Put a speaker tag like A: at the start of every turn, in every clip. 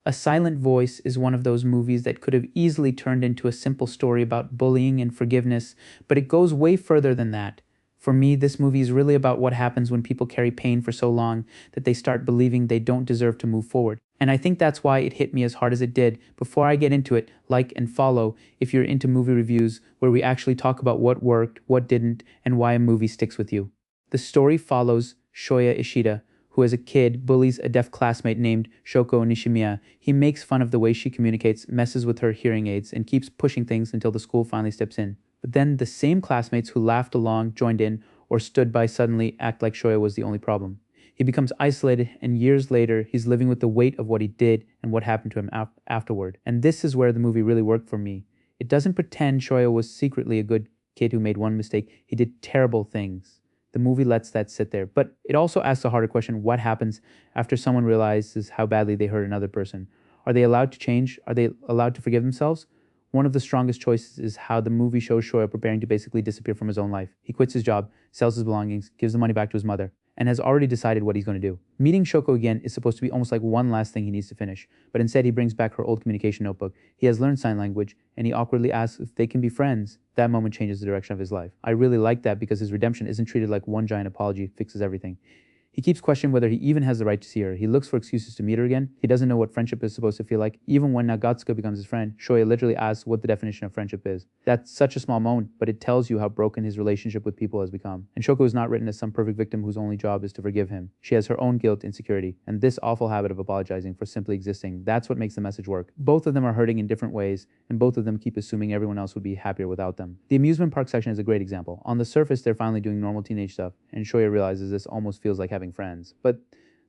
A: A Silent Voice is one of those movies that could have easily turned into a simple story about bullying and forgiveness, but it goes way further than that. For me, this movie is really about what happens when people carry pain for so long that they start believing they don't deserve to move forward. And I think that's why it hit me as hard as it did. Before I get into it, like and follow if you're into movie reviews where we actually talk about what worked, what didn't, and why a movie sticks with you. The story follows Shoya Ishida, who as a kid bullies a deaf classmate named Shoko Nishimiya. He makes fun of the way she communicates, messes with her hearing aids, and keeps pushing things until the school finally steps in. But then the same classmates who laughed along, joined in, or stood by suddenly act like Shoya was the only problem. He becomes isolated, and years later, he's living with the weight of what he did and what happened to him afterward. And this is where the movie really worked for me. It doesn't pretend Shoya was secretly a good kid who made one mistake. He did terrible things. The movie lets that sit there, but it also asks a harder question: what happens after someone realizes how badly they hurt another person? Are they allowed to change? Are they allowed to forgive themselves? One of the strongest choices is how the movie shows Shoya preparing to basically disappear from his own life. He quits his job, sells his belongings, gives the money back to his mother, and has already decided what he's going to do. Meeting Shoko again is supposed to be almost like one last thing he needs to finish, but instead he brings back her old communication notebook. He has learned sign language, and he awkwardly asks if they can be friends. That moment changes the direction of his life. I really like that because his redemption isn't treated like one giant apology fixes everything. He keeps questioning whether he even has the right to see her. He looks for excuses to meet her again. He doesn't know what friendship is supposed to feel like. Even when Nagatsuka becomes his friend, Shoya literally asks what the definition of friendship is. That's such a small moment, but it tells you how broken his relationship with people has become. And Shoko is not written as some perfect victim whose only job is to forgive him. She has her own guilt, insecurity, and this awful habit of apologizing for simply existing. That's what makes the message work. Both of them are hurting in different ways, and both of them keep assuming everyone else would be happier without them. The amusement park section is a great example. On the surface, they're finally doing normal teenage stuff, and Shoya realizes this almost feels like having friends. But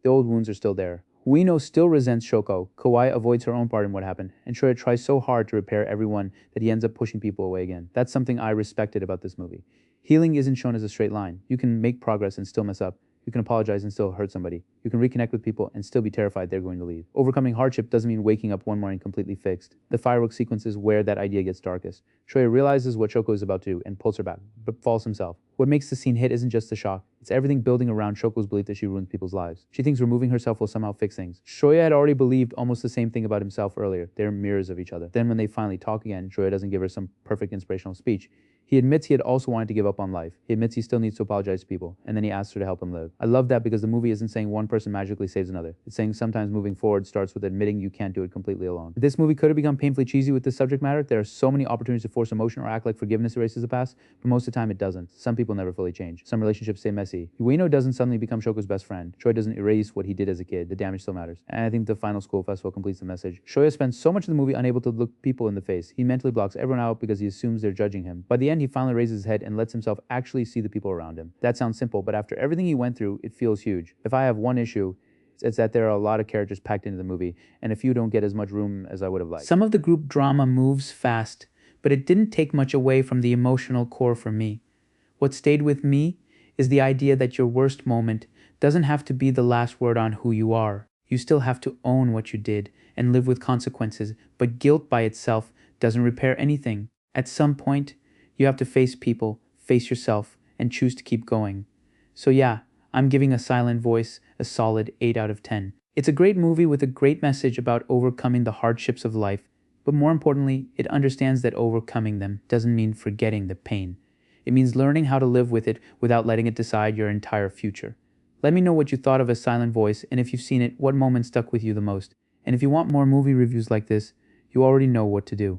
A: the old wounds are still there. Ueno still resents Shoko. Kawaii avoids her own part in what happened, and Shoya tries so hard to repair everyone that he ends up pushing people away again. That's something I respected about this movie. Healing isn't shown as a straight line. You can make progress and still mess up. You can apologize and still hurt somebody. You can reconnect with people and still be terrified they're going to leave. Overcoming hardship doesn't mean waking up one morning completely fixed. The fireworks sequence is where that idea gets darkest. Shoya realizes what Shoko is about to do and pulls her back, but falls himself. What makes the scene hit isn't just the shock. It's everything building around Shoko's belief that she ruins people's lives. She thinks removing herself will somehow fix things. Shoya had already believed almost the same thing about himself earlier. They're mirrors of each other. Then when they finally talk again, Shoya doesn't give her some perfect inspirational speech. He admits he had also wanted to give up on life. He admits he still needs to apologize to people, and then he asks her to help him live. I love that because the movie isn't saying one person magically saves another. It's saying sometimes moving forward starts with admitting you can't do it completely alone. If this movie could have become painfully cheesy with this subject matter, there are so many opportunities to force emotion or act like forgiveness erases the past, but most of the time it doesn't. Some people never fully change. Some relationships stay messy. Ueno doesn't suddenly become Shoko's best friend. Shoya doesn't erase what he did as a kid. The damage still matters. And I think the final school festival completes the message. Shoya spends so much of the movie unable to look people in the face. He mentally blocks everyone out because he assumes they're judging him. By the end, he finally raises his head and lets himself actually see the people around him. That sounds simple, but after everything he went through, it feels huge. If I have one issue, it's that there are a lot of characters packed into the movie, and a few don't get as much room as I would have liked. Some of the group drama moves fast, but it didn't take much away from the emotional core for me. What stayed with me is the idea that your worst moment doesn't have to be the last word on who you are. You still have to own what you did and live with consequences, but guilt by itself doesn't repair anything. At some point, you have to face people, face yourself, and choose to keep going. So yeah, I'm giving A Silent Voice a solid 8 out of 10. It's a great movie with a great message about overcoming the hardships of life, but more importantly, it understands that overcoming them doesn't mean forgetting the pain. It means learning how to live with it without letting it decide your entire future. Let me know what you thought of A Silent Voice, and if you've seen it, what moment stuck with you the most. And if you want more movie reviews like this, you already know what to do.